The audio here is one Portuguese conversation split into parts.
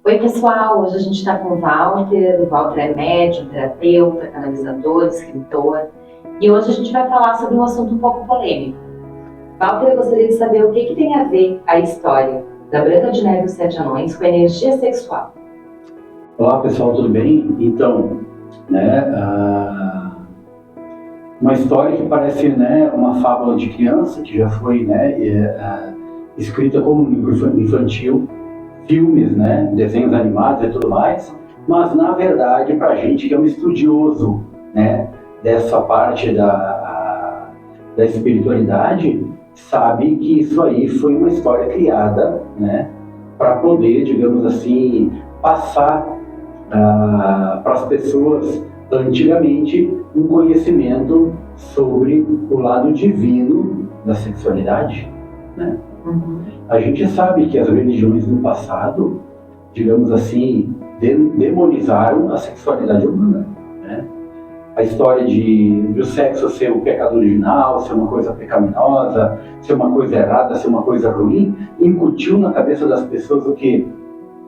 Oi, pessoal! Hoje a gente está com o Walter. O Walter é médium, terapeuta, canalizador, escritor. E hoje a gente vai falar sobre um assunto um pouco polêmico. Walter, eu gostaria de saber o que tem a ver a história da Branca de Neve e os Sete Anões com a energia sexual. Olá, pessoal, tudo bem? Então, uma história que parece, uma fábula de criança, que já foi, escrita como um livro infantil, filmes, desenhos animados e tudo mais, mas na verdade, para a gente que é um estudioso, dessa parte da espiritualidade, sabe que isso aí foi uma história criada, para poder, digamos assim, passar para as pessoas antigamente um conhecimento sobre o lado divino da sexualidade, A gente sabe que as religiões do passado, digamos assim, demonizaram a sexualidade humana, A história do sexo ser o pecado original, ser uma coisa pecaminosa, ser uma coisa errada, ser uma coisa ruim, incutiu na cabeça das pessoas o quê?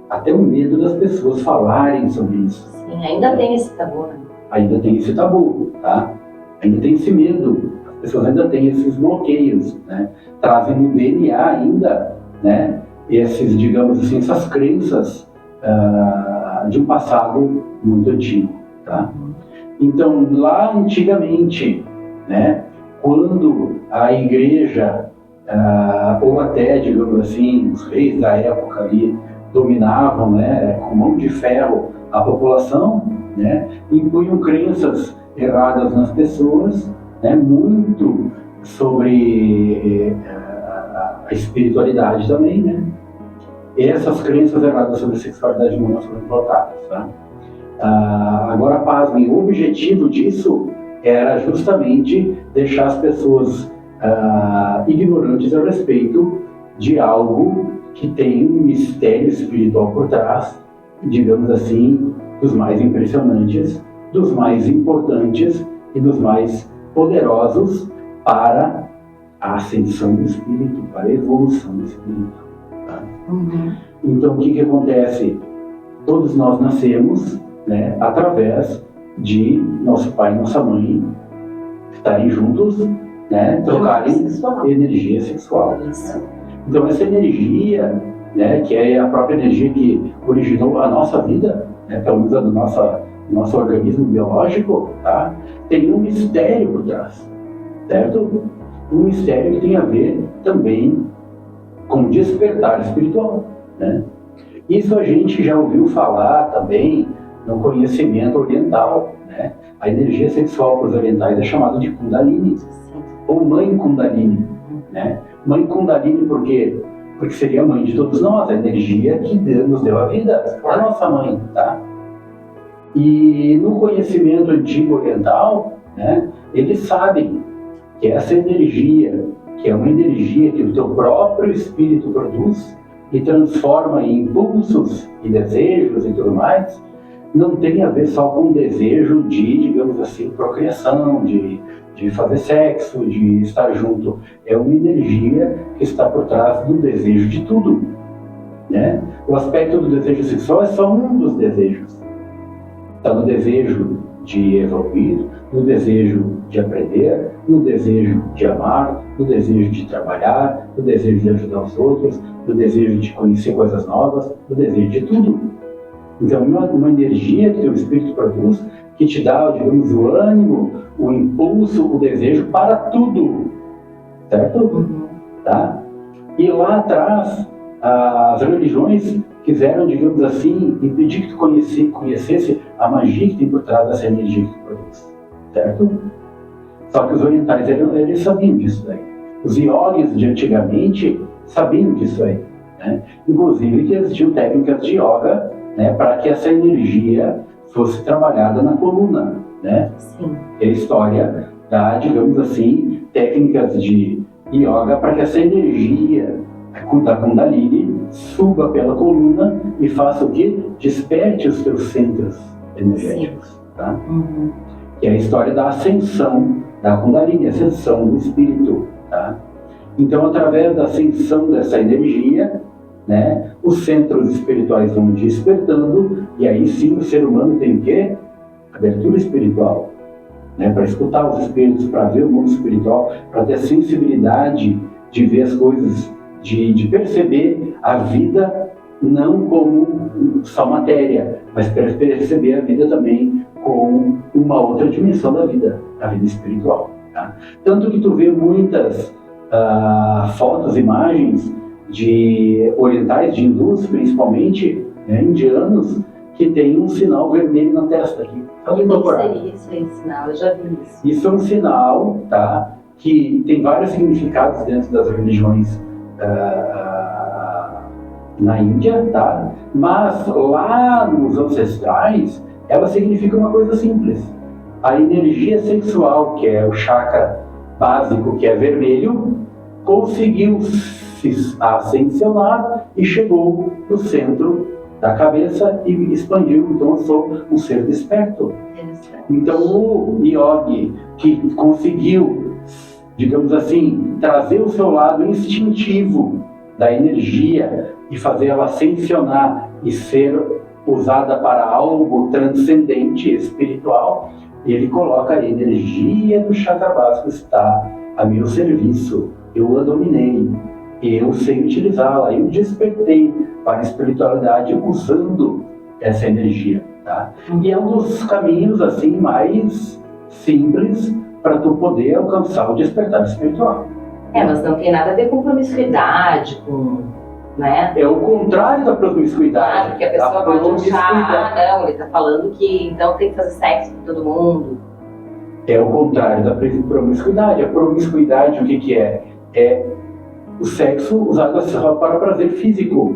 Até o medo das pessoas falarem sobre isso. Sim, ainda tem esse tabu, Ainda tem esse tabu, tá? Ainda tem esse medo, as pessoas ainda têm esses bloqueios, Trazem no DNA ainda, esses, digamos assim, essas crenças de um passado muito antigo, tá? Então, lá antigamente, quando a igreja, ou até, digamos assim, os reis da época ali, dominavam, com mão de ferro a população, impunham crenças erradas nas pessoas, muito sobre a espiritualidade também, E essas crenças erradas sobre a sexualidade humana foram implantadas, tá? Agora, pasmem, o objetivo disso era justamente deixar as pessoas ignorantes a respeito de algo que tem um mistério espiritual por trás, digamos assim, dos mais impressionantes, dos mais importantes e dos mais poderosos para a ascensão do espírito, para a evolução do espírito. Tá? Então, o que acontece? Todos nós nascemos, através de nosso pai e nossa mãe estarem juntos, trocarem energia sexual. Então, essa energia, que é a própria energia que originou a nossa vida, pelo menos a do nosso organismo biológico, tá? Tem um mistério por trás, certo? Um mistério que tem a ver também com despertar espiritual, Isso a gente já ouviu falar também no conhecimento oriental, A energia sexual para os orientais é chamada de Kundalini, ou Mãe Kundalini, Mãe Kundalini por quê? Porque seria a mãe de todos nós, a energia que nos deu a vida, a nossa mãe, tá? E no conhecimento antigo oriental, eles sabem que essa energia, que é uma energia que o teu próprio espírito produz e transforma em impulsos e desejos e tudo mais, não tem a ver só com o desejo de, digamos assim, procriação, de fazer sexo, de estar junto. É uma energia que está por trás do desejo de tudo, O aspecto do desejo sexual é só um dos desejos. Está no desejo de evoluir, no desejo de aprender, no desejo de amar, no desejo de trabalhar, no desejo de ajudar os outros, no desejo de conhecer coisas novas, no desejo de tudo. Então, uma energia que o espírito produz, que te dá, digamos, o ânimo, o impulso, o desejo para tudo, certo? Tá? E lá atrás, as religiões quiseram, digamos assim, impedir que tu conhecesse a magia que tem por trás dessa energia que tu produz, certo? Só que os orientais, eles sabiam disso daí. Os yogis de antigamente sabiam disso aí, Inclusive que existiam técnicas de yoga, para que essa energia fosse trabalhada na coluna, Sim. É a história da, digamos assim, técnicas de yoga para que essa energia da Kundalini suba pela coluna e faça o quê? Desperte os teus centros energéticos, tá? Que é a história da ascensão da Kundalini, ascensão do espírito, tá? Então, através da ascensão dessa energia, os centros espirituais vão despertando, e aí sim o ser humano tem o quê? Abertura espiritual, né? Para escutar os espíritos, para ver o mundo espiritual, para ter sensibilidade de ver as coisas, de perceber a vida não como só matéria, mas perceber a vida também como uma outra dimensão da vida, a vida espiritual. Tá? Tanto que tu vê muitas fotos, imagens de orientais, de hindus principalmente, né, indianos, que tem um sinal vermelho na testa aqui. O que seria esse sinal? Eu já vi isso. Isso é um sinal, tá, que tem vários significados dentro das religiões na Índia, tá? Mas lá nos ancestrais, ela significa uma coisa simples. A energia sexual, que é o chakra básico, que é vermelho, conseguiu se ascensionar e chegou no centro da cabeça e expandiu. Então eu sou um ser desperto. Então o yogi que conseguiu, digamos assim, trazer o seu lado instintivo da energia e fazer ela ascensionar e ser usada para algo transcendente, espiritual, ele coloca a energia do chakra básico está a meu serviço, eu a dominei, eu sei utilizá-la, eu despertei para a espiritualidade usando essa energia, tá? E é um dos caminhos assim mais simples para tu poder alcançar o despertar espiritual. Mas não tem nada a ver com promiscuidade, com, né? É o contrário da promiscuidade. Porque a pessoa pode achar, não, ele está falando que então tem que fazer sexo com todo mundo. É o contrário da promiscuidade. A promiscuidade, o que é? É o sexo usado só para prazer físico,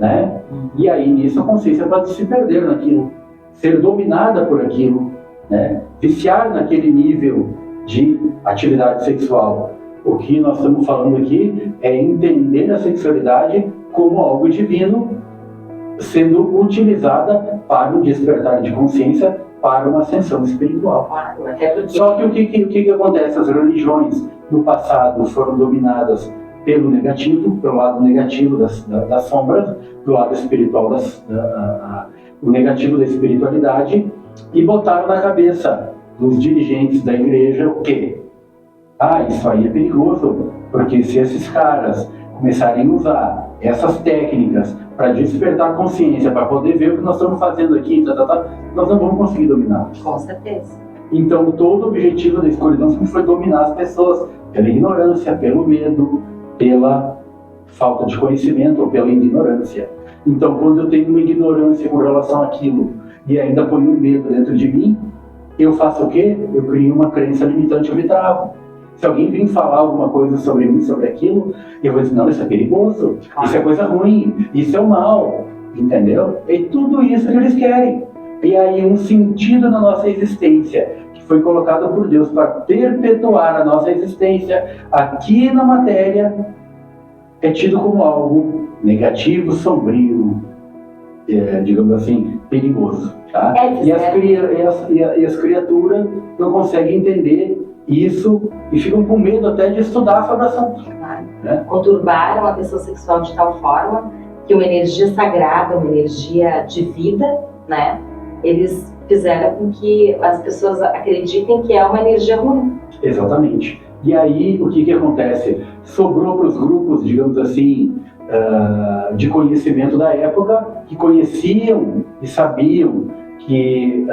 né? E aí nisso a consciência pode se perder naquilo, ser dominada por aquilo, né? Viciar naquele nível de atividade sexual. O que nós estamos falando aqui é entender a sexualidade como algo divino, sendo utilizada para o despertar de consciência, para uma ascensão espiritual. Só que o que acontece? As religiões no passado foram dominadas pelo negativo, pelo lado negativo das sombras, do lado espiritual, o negativo da espiritualidade, e botaram na cabeça dos dirigentes da igreja o quê? Isso aí é perigoso, porque se esses caras começarem a usar essas técnicas para despertar consciência, para poder ver o que nós estamos fazendo aqui, nós não vamos conseguir dominar. Com certeza. Então, todo o objetivo da escuridão sempre foi dominar as pessoas pela ignorância, pelo medo, pela falta de conhecimento ou pela ignorância. Então, quando eu tenho uma ignorância com relação àquilo e ainda ponho um medo dentro de mim, eu faço o quê? Eu crio uma crença limitante, eu me travo. Se alguém vir falar alguma coisa sobre mim, sobre aquilo, eu vou dizer, não, isso é perigoso, isso é coisa ruim, isso é o mal, entendeu? É tudo isso que eles querem. E aí um sentido na nossa existência, que foi colocado por Deus para perpetuar a nossa existência aqui na matéria, é tido como algo negativo, sombrio, digamos assim, perigoso. Tá? E as criaturas não conseguem entender isso e ficam com medo até de estudar sobre o assunto. Né? Conturbaram a questão sexual de tal forma que uma energia sagrada, uma energia de vida, né? Eles fizeram com que as pessoas acreditem que é uma energia ruim. Exatamente. E aí, o que acontece? Sobrou para os grupos, digamos assim, de conhecimento da época, que conheciam e sabiam que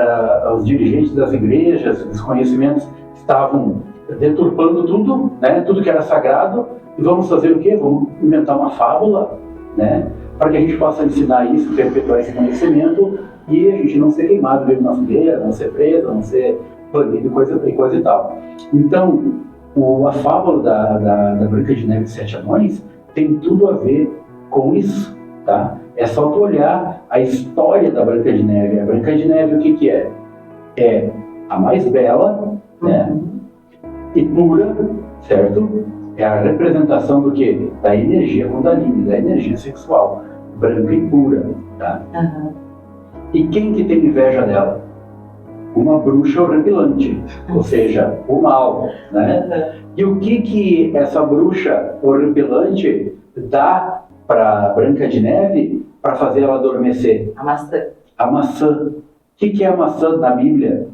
os dirigentes das igrejas, os conhecimentos, estavam deturpando tudo, né? Tudo que era sagrado, e vamos fazer o quê? Vamos inventar uma fábula, né? Para que a gente possa ensinar isso, perpetuar esse conhecimento, e a gente não ser queimado mesmo na fogueira, não ser preso, não ser banido, coisa e tal. Então, a fábula da Branca de Neve e Sete Anões tem tudo a ver com isso, tá? É só tu olhar a história da Branca de Neve. A Branca de Neve, o que é? É a mais bela, né? E pura, certo? É a representação do quê? Da energia Kundalini, da energia sexual, branca e pura, tá? E quem que tem inveja dela? Uma bruxa horripilante, ou seja, o mal, né? E o que essa bruxa horripilante dá para Branca de Neve para fazer ela adormecer? A maçã. A maçã. O que é a maçã na Bíblia?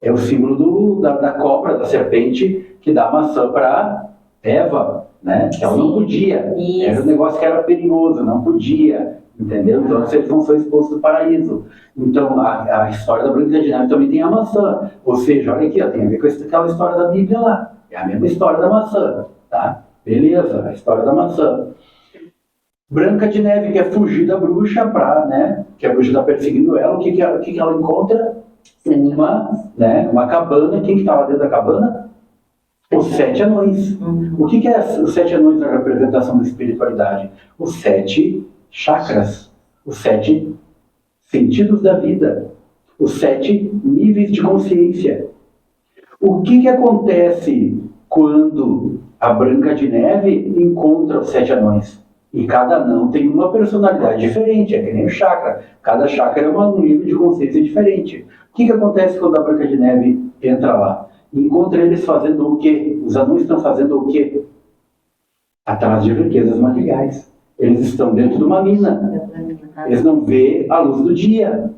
É o símbolo da cobra, da serpente, que dá a maçã para Eva, né? Ela não podia. Isso. Era um negócio que era perigoso, não podia. Entendeu? Então eles não foram expulsos do paraíso. Então a história da Branca de Neve também tem a maçã. Ou seja, olha aqui, ó, tem a ver com aquela história da Bíblia lá. É a mesma história da maçã, tá? Beleza, a história da maçã. Branca de Neve quer fugir da bruxa, né? Que a bruxa está perseguindo ela. O que ela encontra? Uma cabana. Quem que estava dentro da cabana? Os 7 anões. O que é os 7 anões na representação da espiritualidade? Os 7 chakras, os 7 sentidos da vida, os 7 níveis de consciência. O que acontece quando a Branca de Neve encontra os 7 anões? E cada anão tem uma personalidade diferente, é que nem o chakra. Cada chakra é um nível de consciência diferente. O que acontece quando a Branca de Neve entra lá? Encontra eles fazendo o quê? Os anões estão fazendo o quê? Atrás de riquezas materiais. Eles estão dentro de uma mina. Eles não vê a luz do dia.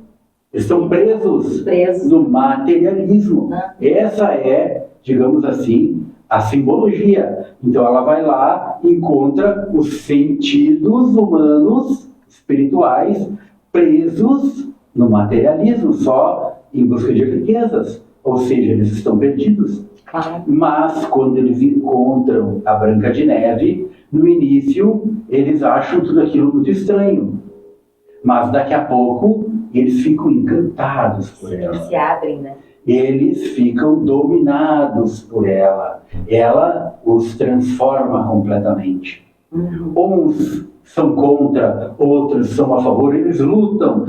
Eles estão presos no materialismo. Essa é, digamos assim, a simbologia. Então ela vai lá e encontra os sentidos humanos, espirituais, presos no materialismo, só em busca de riquezas. Ou seja, eles estão perdidos. Mas quando eles encontram a Branca de Neve, no início eles acham tudo aquilo muito estranho. Mas daqui a pouco eles ficam encantados por ela. Eles se abrem, né? Eles ficam dominados por ela. Ela os transforma completamente. Uns são contra, outros são a favor. Eles lutam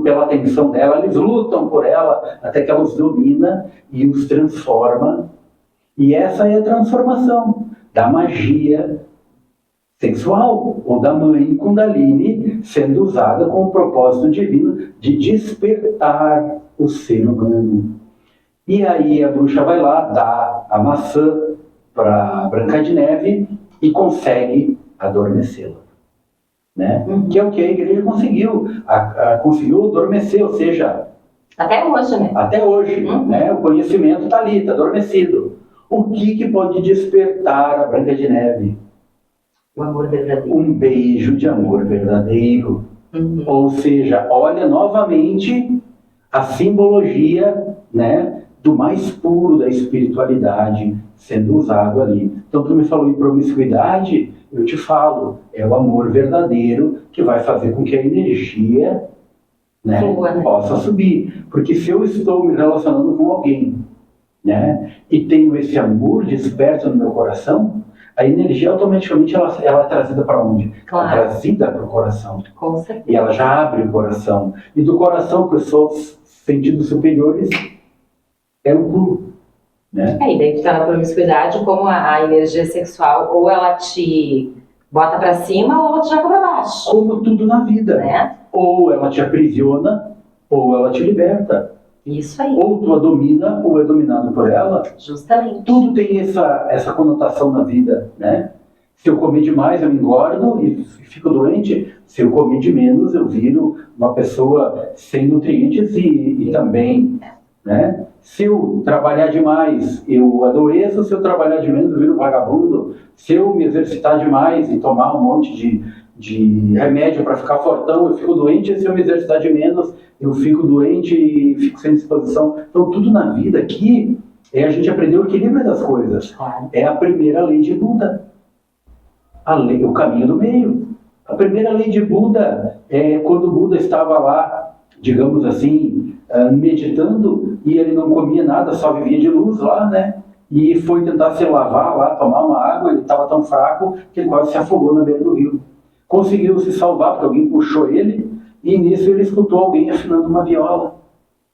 pela atenção dela, eles lutam por ela, até que ela os domina e os transforma. E essa é a transformação da magia sexual, ou da mãe Kundalini sendo usada com o propósito divino de despertar o ser humano. E aí a bruxa vai lá, dá a maçã para Branca de Neve e consegue adormecê-la. Né? Que é o que a igreja conseguiu. Conseguiu adormecer, ou seja... Até hoje, né? Até hoje. Né? O conhecimento está ali, está adormecido. O que pode despertar a Branca de Neve? O amor verdadeiro. Um beijo de amor verdadeiro. Ou seja, olha novamente a simbologia, né, do mais puro da espiritualidade sendo usado ali. Então tu me falou em promiscuidade, eu te falo, é o amor verdadeiro que vai fazer com que a energia, né, possa subir. Porque se eu estou me relacionando com alguém, né, e tenho esse amor desperto no meu coração, a energia automaticamente ela é trazida para onde? Claro. É trazida para o coração. Com certeza. E ela já abre o coração. E do coração para os seus sentidos superiores é o puro. Né? E daí tu tá na promiscuidade, como a energia sexual, ou ela te bota para cima ou ela te joga para baixo. Como tudo na vida. Né? Ou ela te aprisiona, ou ela te liberta. Isso aí. Ou tu a domina, ou é dominado por ela. Justamente. Tudo tem essa conotação na vida, né? Se eu comer demais, eu me engordo e fico doente. Se eu comer de menos, eu viro uma pessoa sem nutrientes e também, né? Se eu trabalhar demais, eu adoeço. Se eu trabalhar de menos, eu viro vagabundo. Se eu me exercitar demais e tomar um monte de remédio para ficar fortão, eu fico doente. E se eu me exercitar de menos, eu fico doente e fico sem disposição. Então, tudo na vida aqui é a gente aprender o equilíbrio das coisas. Claro. É a primeira lei de Buda. O caminho do meio. A primeira lei de Buda é quando Buda estava lá, digamos assim, meditando, e ele não comia nada, só vivia de luz lá, né? E foi tentar se lavar lá, tomar uma água, ele estava tão fraco que ele quase se afogou na beira do rio. Conseguiu se salvar porque alguém puxou ele, e nisso ele escutou alguém afinando uma viola.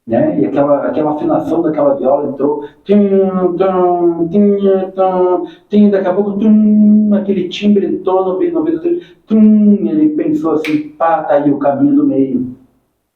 Né? E aquela afinação daquela viola entrou, daqui a pouco aquele timbre entrou no ouvido dele, ele pensou assim, pá, tá aí o caminho do meio,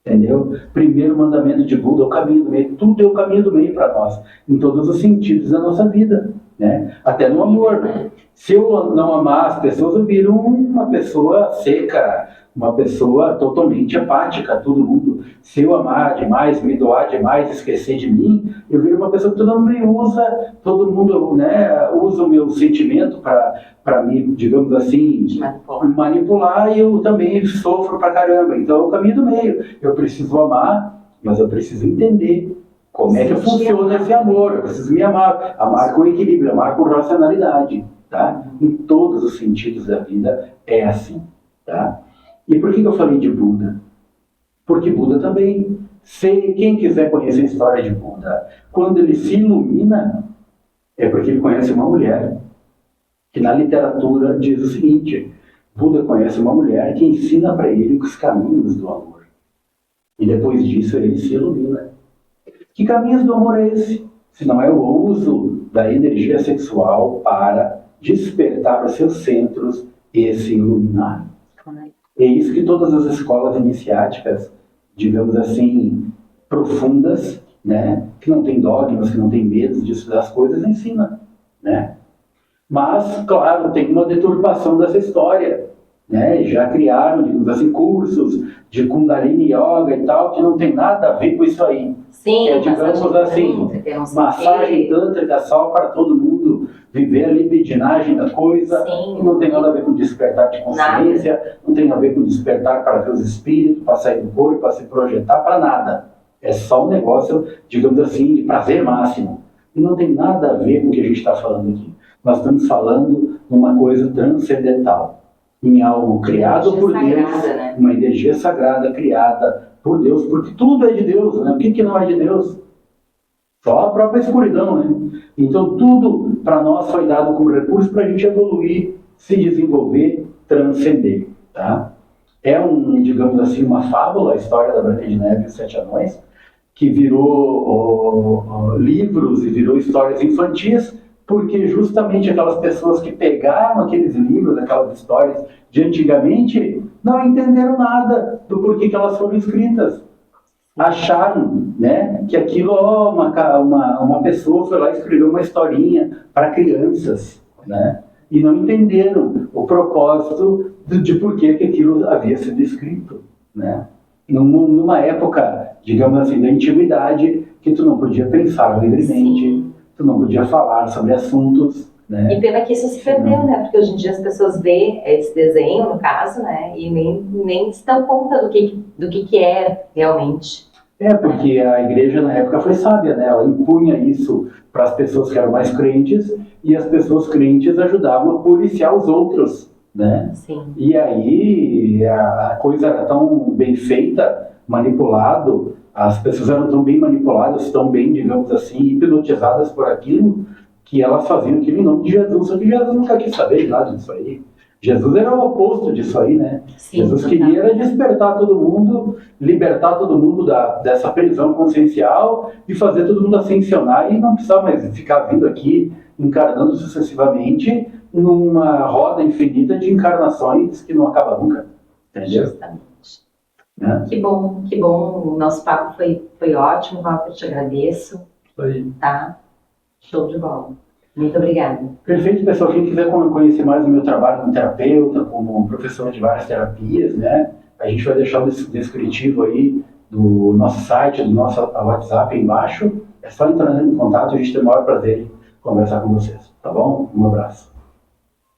entendeu? Primeiro mandamento de Buda é o caminho do meio. Tudo é o caminho do meio para nós, em todos os sentidos da nossa vida, né? Até no amor. Se eu não amar as pessoas, eu viro uma pessoa seca, uma pessoa totalmente apática a todo mundo. Se eu amar demais, me doar demais, esquecer de mim, eu viro uma pessoa que todo mundo me usa, todo mundo, né, usa o meu sentimento para me, digamos assim, manipular, e eu também sofro pra caramba. Então é o caminho do meio. Eu preciso amar, mas eu preciso entender como é que funciona esse amor. Eu preciso me amar com equilíbrio, amar com racionalidade. Tá? Em todos os sentidos da vida é assim. Tá? E por que eu falei de Buda? Porque Buda também, quem quiser conhecer a história de Buda, quando ele se ilumina, é porque ele conhece uma mulher, que na literatura diz o seguinte: Buda conhece uma mulher que ensina para ele os caminhos do amor. E depois disso ele se ilumina. Que caminhos do amor é esse? Se não é o uso da energia sexual para despertar os seus centros e se iluminar. É isso que todas as escolas iniciáticas, digamos assim, profundas, né, que não tem dogmas, que não tem medo disso das coisas, ensinam, né? Mas, claro, tem uma deturpação dessa história, né? Já criaram, digamos assim, cursos de Kundalini Yoga e tal, que não tem nada a ver com isso aí. Sim, digamos assim, massagem tântrica só para todo mundo viver a libidinagem da coisa. Sim. Não tem nada a ver com despertar de consciência, nada. Não tem a ver com despertar para ver os espíritos, para sair do corpo, para se projetar, para nada. É só um negócio, digamos assim, de prazer máximo. E não tem nada a ver com o que a gente está falando aqui. Nós estamos falando de uma coisa transcendental, em algo criado por Deus, né? Uma energia sagrada criada por Deus, porque tudo é de Deus, né? O que não é de Deus? Só a própria escuridão, né? Então tudo para nós foi dado como recurso para a gente evoluir, se desenvolver, transcender, tá? É digamos assim, uma fábula, a história da Branca de Neve e os Sete Anões, que virou livros e virou histórias infantis, porque justamente aquelas pessoas que pegaram aqueles livros, aquelas histórias de antigamente, não entenderam nada do porquê que elas foram escritas. Acharam, né, que aquilo, uma pessoa foi lá e escreveu uma historinha para crianças, né, e não entenderam o propósito de porquê que aquilo havia sido escrito, né. Numa época, digamos assim, da antiguidade, que tu não podia pensar livremente. Sim. Tu não podia falar sobre assuntos, né? E pena que isso se perdeu, né? Porque hoje em dia as pessoas veem esse desenho, no caso, né? E nem se dão conta do que é realmente. Porque a igreja na época foi sábia, né? Ela impunha isso para as pessoas que eram mais crentes, e as pessoas crentes ajudavam a policiar os outros, né? Sim. E aí a coisa era tão bem feita, manipulado, as pessoas eram tão bem manipuladas, tão bem, digamos assim, hipnotizadas por aquilo, que elas faziam aquilo em nome de Jesus. Só que Jesus nunca quis saber de nada disso aí. Jesus era o oposto disso aí, né? Sim, Jesus queria era despertar todo mundo, libertar todo mundo dessa prisão consciencial e fazer todo mundo ascensionar e não precisar mais ficar vindo aqui, encarnando sucessivamente numa roda infinita de encarnações que não acaba nunca. Entendeu? Justamente. Que bom. O nosso papo foi ótimo, Walter, te agradeço. Foi. Tá? Show de bola. Muito obrigada. Perfeito, pessoal. Quem quiser conhecer mais o meu trabalho como terapeuta, como professor de várias terapias, né? A gente vai deixar o descritivo aí do nosso site, do nosso WhatsApp aí embaixo. É só entrar em contato, a gente tem o maior prazer em conversar com vocês. Tá bom? Um abraço.